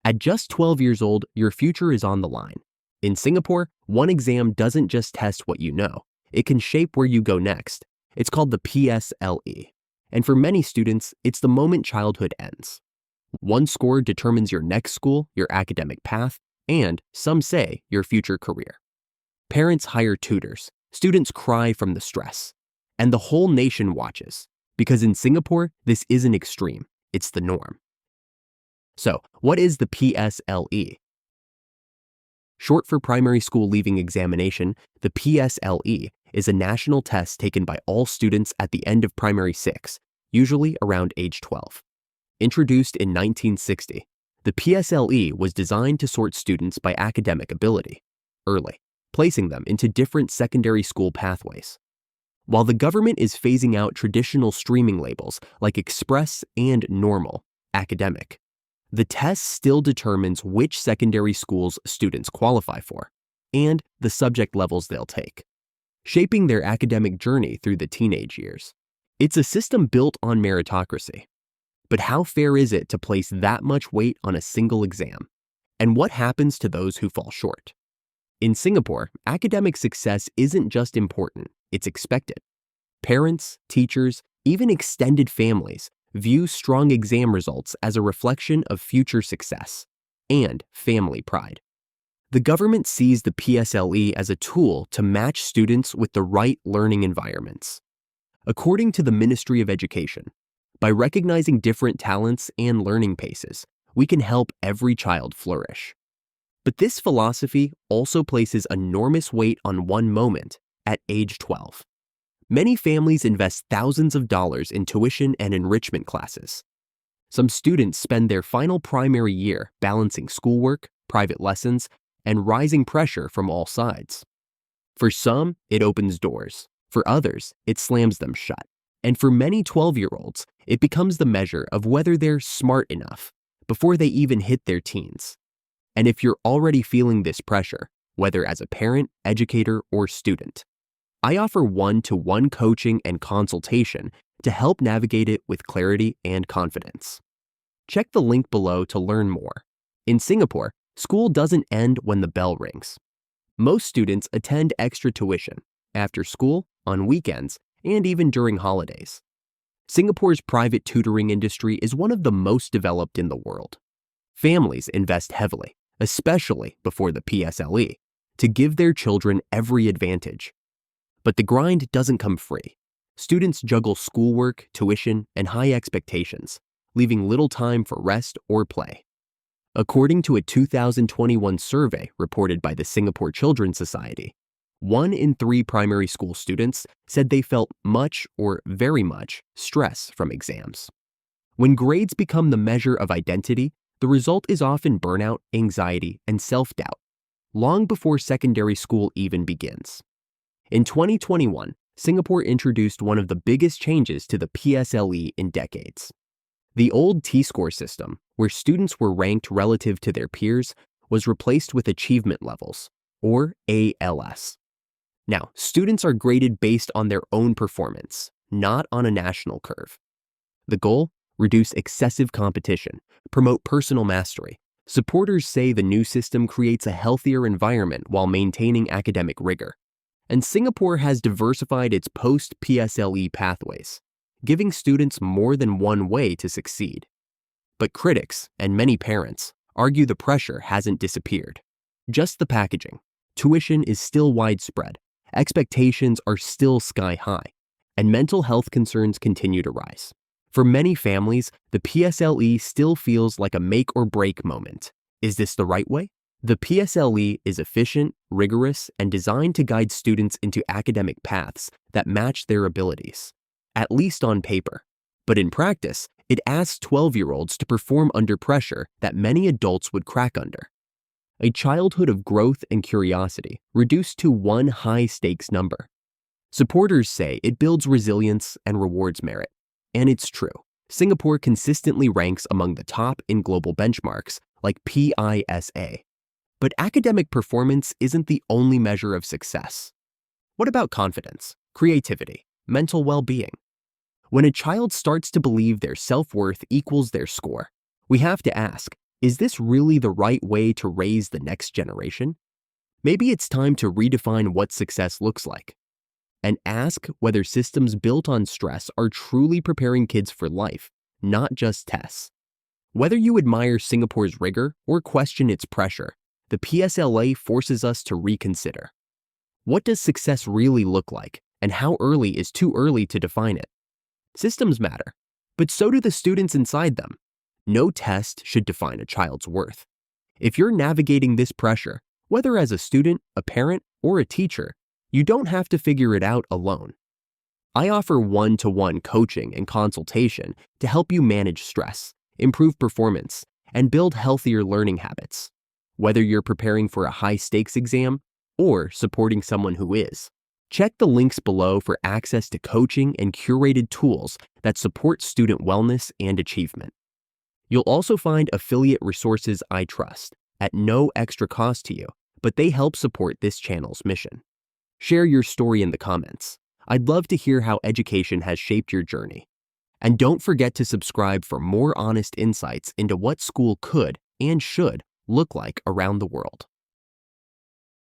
At just 12 years old, your future is on the line. In Singapore, one exam doesn't just test what you know, it can shape where you go next. It's called the PSLE. And for many students, it's the moment childhood ends. One score determines your next school, your academic path, and, some say, your future career. Parents hire tutors, students cry from the stress, and the whole nation watches. Because in Singapore, this isn't extreme, it's the norm. So, what is the PSLE? Short for Primary School Leaving Examination, the PSLE is a national test taken by all students at the end of Primary 6, usually around age 12. Introduced in 1960, the PSLE was designed to sort students by academic ability, early, placing them into different secondary school pathways. While the government is phasing out traditional streaming labels like Express and Normal, academic, the test still determines which secondary schools students qualify for and the subject levels they'll take, shaping their academic journey through the teenage years. It's a system built on meritocracy. But how fair is it to place that much weight on a single exam? And what happens to those who fall short? In Singapore, academic success isn't just important, it's expected. Parents, teachers, even extended families view strong exam results as a reflection of future success and family pride. The government sees the PSLE as a tool to match students with the right learning environments. According to the Ministry of Education, by recognizing different talents and learning paces, we can help every child flourish. But this philosophy also places enormous weight on one moment at age 12. Many families invest thousands of dollars in tuition and enrichment classes. Some students spend their final primary year balancing schoolwork, private lessons, and rising pressure from all sides. For some, it opens doors. For others, it slams them shut. And for many 12-year-olds, it becomes the measure of whether they're smart enough before they even hit their teens. And if you're already feeling this pressure, whether as a parent, educator, or student, I offer one-to-one coaching and consultation to help navigate it with clarity and confidence. Check the link below to learn more. In Singapore, school doesn't end when the bell rings. Most students attend extra tuition, after school, on weekends, and even during holidays. Singapore's private tutoring industry is one of the most developed in the world. Families invest heavily, especially before the PSLE, to give their children every advantage. But the grind doesn't come free. Students juggle schoolwork, tuition, and high expectations, leaving little time for rest or play. According to a 2021 survey reported by the Singapore Children's Society, 1 in 3 primary school students said they felt much or very much stress from exams. When grades become the measure of identity, the result is often burnout, anxiety, and self-doubt, long before secondary school even begins. In 2021, Singapore introduced one of the biggest changes to the PSLE in decades. The old T-score system, where students were ranked relative to their peers, was replaced with achievement levels, or ALS. Now, students are graded based on their own performance, not on a national curve. The goal? Reduce excessive competition, promote personal mastery. Supporters say the new system creates a healthier environment while maintaining academic rigor. And Singapore has diversified its post-PSLE pathways, giving students more than one way to succeed. But critics, and many parents, argue the pressure hasn't disappeared. Just the packaging. Tuition is still widespread, expectations are still sky high, and mental health concerns continue to rise. For many families, the PSLE still feels like a make-or-break moment. Is this the right way? The PSLE is efficient, rigorous, and designed to guide students into academic paths that match their abilities, at least on paper. But in practice, it asks 12-year-olds to perform under pressure that many adults would crack under. A childhood of growth and curiosity reduced to one high-stakes number. Supporters say it builds resilience and rewards merit. And it's true. Singapore consistently ranks among the top in global benchmarks like PISA. But academic performance isn't the only measure of success. What about confidence, creativity, mental well-being? When a child starts to believe their self-worth equals their score, we have to ask, Is this really the right way to raise the next generation? Maybe it's time to redefine what success looks like and ask whether systems built on stress are truly preparing kids for life, not just tests. Whether you admire Singapore's rigor or question its pressure, the PSLE forces us to reconsider. What does success really look like, and how early is too early to define it? Systems matter, but so do the students inside them. No test should define a child's worth. If you're navigating this pressure, whether as a student, a parent, or a teacher, you don't have to figure it out alone. I offer one-to-one coaching and consultation to help you manage stress, improve performance, and build healthier learning habits. Whether you're preparing for a high-stakes exam or supporting someone who is, check the links below for access to coaching and curated tools that support student wellness and achievement. You'll also find affiliate resources I trust at no extra cost to you, but they help support this channel's mission. Share your story in the comments. I'd love to hear how education has shaped your journey. And don't forget to subscribe for more honest insights into what school could and should look like around the world.